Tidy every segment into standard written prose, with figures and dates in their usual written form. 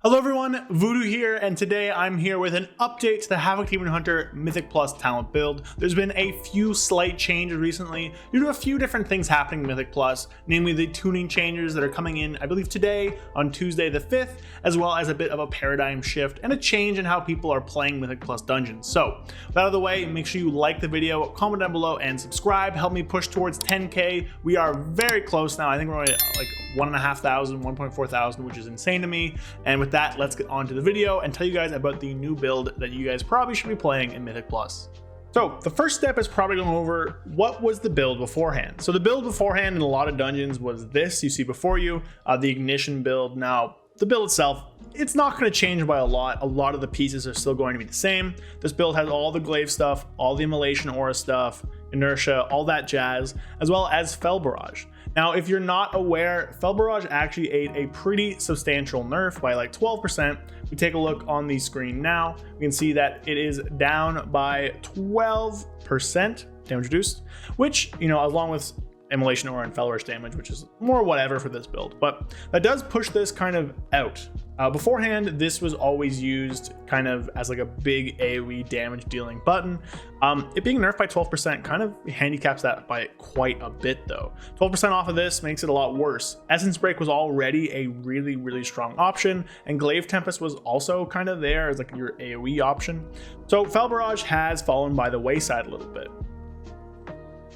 Hello everyone, Voodoo here, and today I'm here with an update to the Havoc Demon Hunter Mythic Plus talent build. There's been a few slight changes recently due to a few different things happening in Mythic Plus, namely the tuning changes that are coming in, I believe today on Tuesday the 5th, as well as a bit of a paradigm shift and a change in how people are playing Mythic Plus dungeons. So, with that out of the way, make sure you like the video, comment down below, and subscribe. Help me push towards 10K. We are very close now. I think we're only like 1,500, 1,400, which is insane to me. And with that, let's get on to the video and tell you guys about the new build that you guys probably should be playing in Mythic Plus. So the first step is probably going over what was the build beforehand. So the build beforehand in a lot of dungeons was this you see before you, the ignition build. Now the build itself, it's not going to change by a lot. A lot of the pieces are still going to be the same. This build has all the glaive stuff, all the immolation aura stuff, inertia, all that jazz, as well as Fel Barrage. Now, if you're not aware, Fel Barrage actually ate a pretty substantial nerf by like 12%. We take a look on the screen now. We can see that it is down by 12% damage reduced, which, you know, along with immolation aura and Fel Rush damage, which is more whatever for this build, but that does push this kind of out. Beforehand, this was always used kind of as like a big AoE damage dealing button. It being nerfed by 12% kind of handicaps that by quite a bit though. 12% off of this makes it a lot worse. Essence Break was already a really strong option, and Glaive Tempest was also kind of there as like your AoE option. So Fel Barrage has fallen by the wayside a little bit.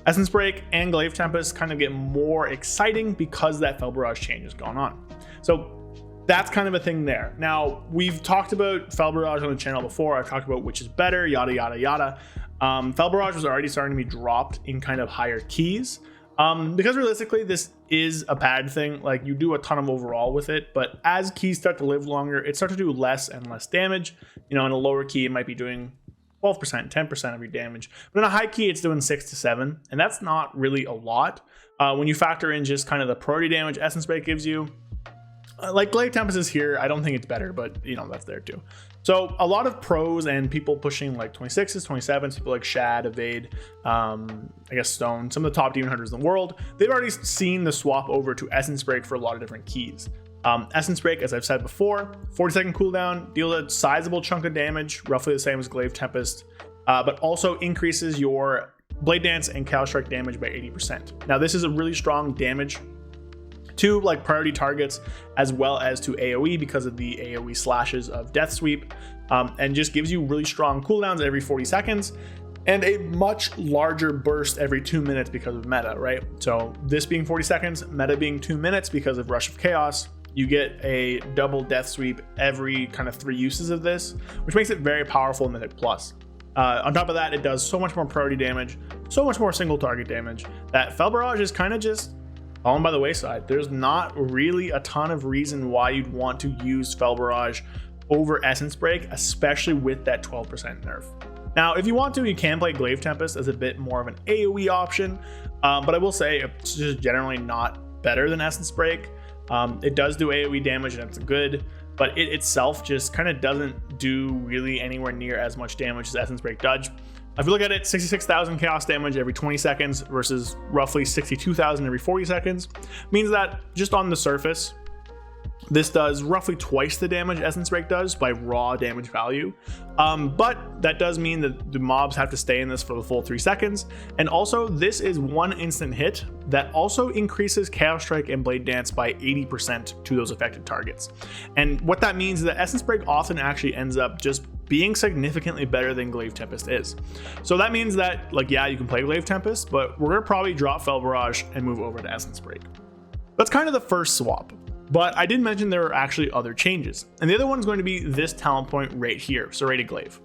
Essence Break and Glaive Tempest kind of get more exciting because that Fel Barrage change has gone on. So that's kind of a thing there. Now, we've talked about Fel Barrage on the channel before. I've talked about which is better, yada, yada, yada. Fel Barrage was already starting to be dropped in kind of higher keys. Because realistically, this is a bad thing. Like, you do a ton of overall with it, but as keys start to live longer, it starts to do less and less damage. You know, in a lower key, it might be doing 12%, 10% of your damage. But in a high key, it's doing 6 to 7, and that's not really a lot. When you factor in just kind of the priority damage Essence Break gives you, like Glaive Tempest is here, I don't think it's better, but you know, that's there too. So a lot of pros and people pushing like 26s, 27s, people like Shad, Evade, I guess Stone, some of the top demon hunters in the world, they've already seen the swap over to Essence Break for a lot of different keys. Essence Break, as I've said before, 40-second cooldown, deal a sizable chunk of damage, roughly the same as Glaive Tempest, but also increases your Blade Dance and Cow Strike damage by 80%. Now this is a really strong damage to like priority targets as well as to AoE because of the AoE slashes of Death Sweep, and just gives you really strong cooldowns every 40 seconds and a much larger burst every 2 minutes because of meta, right? So this being 40 seconds, meta being 2 minutes because of Rush of Chaos, you get a double Death Sweep every kind of 3 uses of this, which makes it very powerful in Mythic Plus. On top of that, it does so much more priority damage, so much more single target damage, that Fel Barrage is kind of just fallen by the wayside. There's not really a ton of reason why you'd want to use Fel Barrage over Essence Break, especially with that 12% nerf. Now, if you want to, you can play Glaive Tempest as a bit more of an AoE option, but I will say it's just generally not better than Essence Break. It does do AoE damage and it's good, but it itself just kind of doesn't do really anywhere near as much damage as Essence Break does. If you look at it, 66,000 chaos damage every 20 seconds versus roughly 62,000 every 40 seconds means that just on the surface, this does roughly twice the damage Essence Break does by raw damage value. But that does mean that the mobs have to stay in this for the full 3 seconds. And also, this is one instant hit that also increases Chaos Strike and Blade Dance by 80% to those affected targets. And what that means is that Essence Break often actually ends up just being significantly better than Glaive Tempest is. So that means that, like, yeah, you can play Glaive Tempest, but we're gonna probably drop Fel Barrage and move over to Essence Break. That's kind of the first swap. But I did mention there are actually other changes. And the other one is going to be this talent point right here, Serrated Glaive.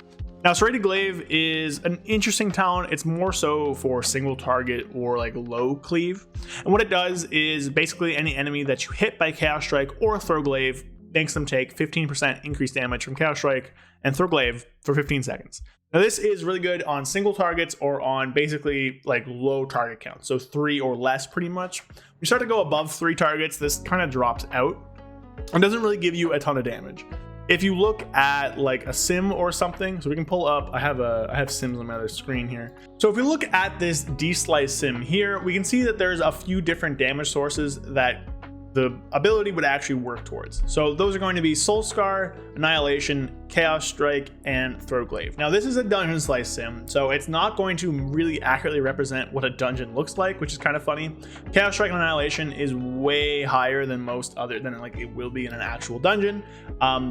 Now, Serrated Glaive is an interesting talent. It's more so for single target or like low cleave. And what it does is basically any enemy that you hit by Chaos Strike or Throw Glaive makes them take 15% increased damage from Chaos Strike and Throw Glaive for 15 seconds. Now this is really good on single targets or on basically like low target count, so 3 or less pretty much. When you start to go above 3 targets, this kind of drops out and doesn't really give you a ton of damage. If you look at like a sim or something, so we can pull up, I have sims on my other screen here. So if we look at this D-Slice sim here, we can see that there's a few different damage sources that the ability would actually work towards. So those are going to be Soul Scar, Annihilation, Chaos Strike, and Throw Glaive. Now this is a dungeon slice sim, so it's not going to really accurately represent what a dungeon looks like, which is kind of funny. Chaos Strike and Annihilation is way higher than most other than like it will be in an actual dungeon,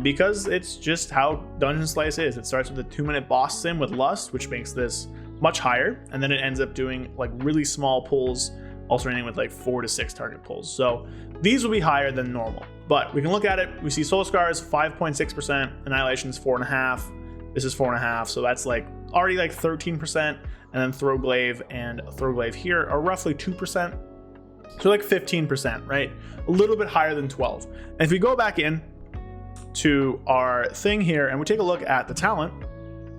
because it's just how dungeon slice is. It starts with a 2-minute boss sim with Lust, which makes this much higher, and then it ends up doing like really small pulls, alternating with like 4 to 6 target pulls. So these will be higher than normal, but we can look at it. We see Soul Scars 5.6%, Annihilation's 4.5%, this is 4.5%, so that's like already like 13%, and then Throw Glaive and Throw Glaive here are roughly 2%, so like 15%, right? A little bit higher than 12. And if we go back in to our thing here and we take a look at the talent,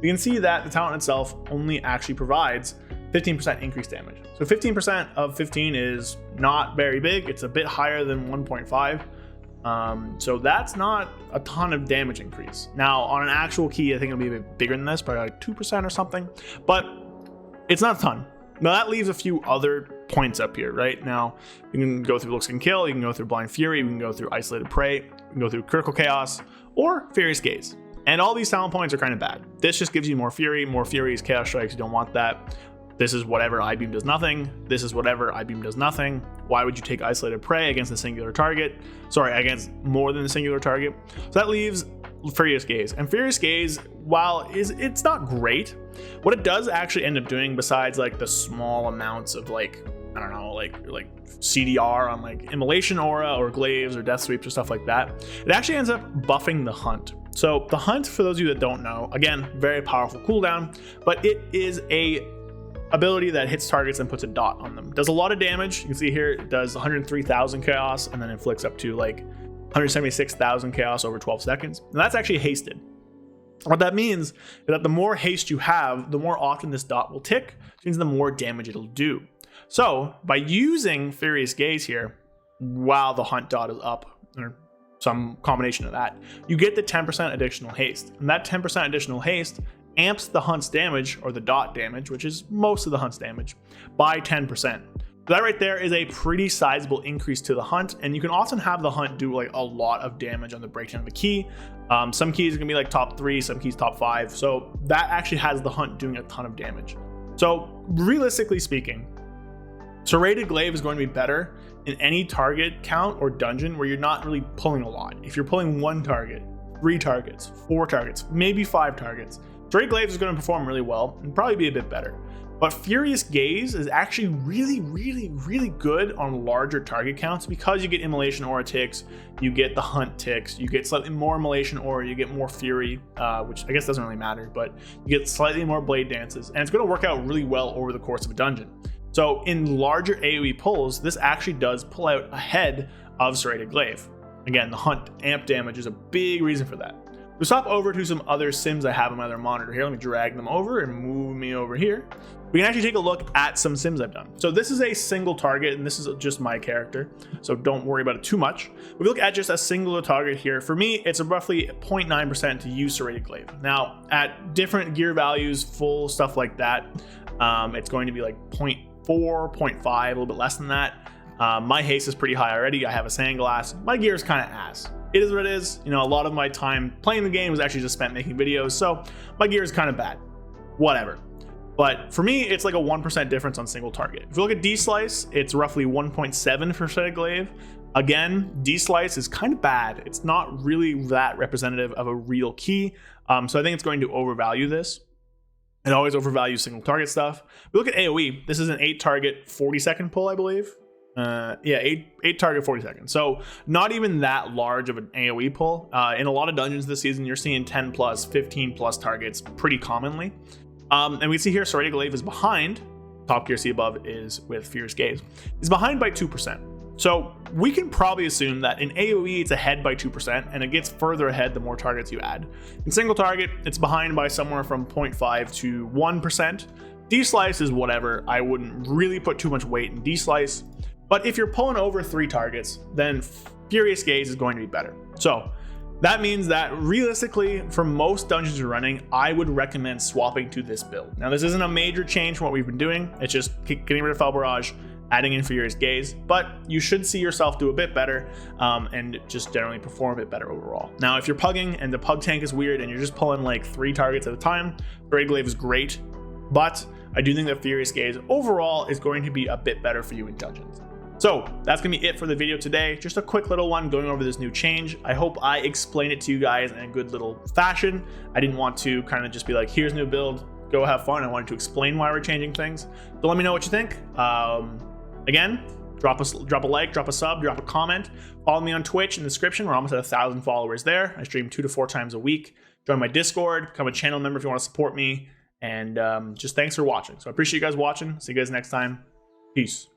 we can see that the talent itself only actually provides 15% increased damage. So 15% of 15 is not very big. It's a bit higher than 1.5. So that's not a ton of damage increase. Now on an actual key, I think it'll be a bit bigger than this, probably like 2% or something, but it's not a ton. Now that leaves a few other points up here, right? Now you can go through Looks Can Kill, you can go through Blind Fury, we can go through Isolated Prey, you can go through Critical Chaos, or Furious Gaze. And all these talent points are kind of bad. This just gives you more Fury is Chaos Strikes, you don't want that. This is whatever I-Beam does nothing. This is whatever I-Beam does nothing. Why would you take Isolated Prey against a singular target? Sorry, against more than a singular target. So that leaves Furious Gaze. And Furious Gaze, while it's not great, what it does actually end up doing, besides like the small amounts of like, I don't know, like CDR on like Immolation Aura or Glaives or Death Sweeps or stuff like that, it actually ends up buffing the Hunt. So the Hunt, for those of you that don't know, again, very powerful cooldown, but it is a ability that hits targets and puts a dot on them. Does a lot of damage. You can see here it does 103,000 chaos and then inflicts up to like 176,000 chaos over 12 seconds. And that's actually hasted. What that means is that the more haste you have, the more often this dot will tick, which means the more damage it'll do. So by using Furious Gaze here, while the Hunt dot is up, or some combination of that, you get the 10% additional haste. And that 10% additional haste amps the Hunt's damage, or the dot damage, which is most of the Hunt's damage, by 10%. So that right there is a pretty sizable increase to the Hunt, and you can often have the Hunt do like a lot of damage on the breakdown of a key. Some keys are gonna be like top 3, some keys top 5, so that actually has the Hunt doing a ton of damage. So realistically speaking, Serrated Glaive is going to be better in any target count or dungeon where you're not really pulling a lot. If you're pulling 1 target, 3 targets, 4 targets, maybe 5 targets, Serrated Glaive is going to perform really well and probably be a bit better. But Furious Gaze is actually really good on larger target counts, because you get Immolation Aura ticks, you get the Hunt ticks, you get slightly more Immolation Aura, you get more Fury, which I guess doesn't really matter, but you get slightly more Blade Dances, and it's going to work out really well over the course of a dungeon. So in larger AoE pulls, this actually does pull out ahead of Serrated Glaive. Again, the Hunt amp damage is a big reason for that. We'll stop over to some other sims I have on my other monitor here. Let me drag them over and move me over here. We can actually take a look at some sims I've done. So this is a single target, and this is just my character, so don't worry about it too much. We look at just a singular target here. For me, it's a roughly 0.9% to use Serrated Glaive. Now, at different gear values, full stuff like that, it's going to be like 0.4, 0.5, a little bit less than that. My haste is pretty high already. I have a Sandglass. My gear is kind of ass. It is what it is. You know, a lot of my time playing the game was actually just spent making videos, so my gear is kind of bad. Whatever. But for me, it's like a 1% difference on single target. If you look at D-Slice, it's roughly 1.7 for Serrated Glaive. Again, D-Slice is kind of bad. It's not really that representative of a real key, so I think it's going to overvalue this. It always overvalues single target stuff. We look at AoE. This is an 8 target, 40-second pull, I believe. Yeah, 8 target, 40 seconds. So not even that large of an AoE pull. In a lot of dungeons this season, you're seeing 10 plus, 15 plus targets pretty commonly. And we see here Serrated Glaive is behind. Top gear see above is with Furious Gaze. Is behind by 2%. So we can probably assume that in AoE it's ahead by 2%, and it gets further ahead the more targets you add. In single target, it's behind by somewhere from 0.5 to 1%. D-Slice is whatever. I wouldn't really put too much weight in D-Slice. But if you're pulling over 3 targets, then Furious Gaze is going to be better. So that means that realistically, for most dungeons you're running, I would recommend swapping to this build. Now, this isn't a major change from what we've been doing. It's just getting rid of Fell Barrage, adding in Furious Gaze, but you should see yourself do a bit better and just generally perform a bit better overall. Now, if you're pugging and the pug tank is weird and you're just pulling like 3 targets at a time, serrated glaive is great, but I do think that Furious Gaze overall is going to be a bit better for you in dungeons. So that's gonna be it for the video today. Just a quick little one going over this new change. I hope I explained it to you guys in a good little fashion. I didn't want to kind of just be like, here's new build, go have fun. I wanted to explain why we're changing things. So let me know what you think. Again, drop a like, drop a sub, drop a comment. Follow me on Twitch in the description. We're almost at 1,000 followers there. I stream 2 to 4 times a week. Join my Discord, become a channel member if you want to support me. And just thanks for watching. So I appreciate you guys watching. See you guys next time. Peace.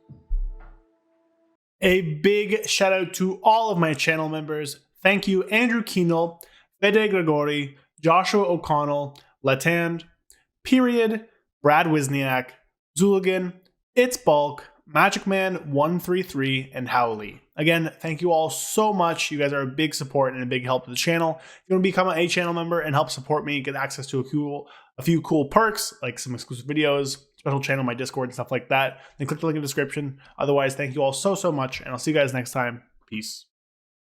A big shout out to all of my channel members. Thank you, Andrew Keenel, Fede Gregori, Joshua O'Connell, Latand, Period, Brad Wisniak, Zuligan, It's Bulk, Magic Man 133, and Howley. Again, thank you all so much. You guys are a big support and a big help to the channel. If you want to become a channel member and help support me, get access to a few cool perks, like some exclusive videos, special channel, my Discord, and stuff like that, then click the link in the description. Otherwise, thank you all so much, and I'll see you guys next time. Peace.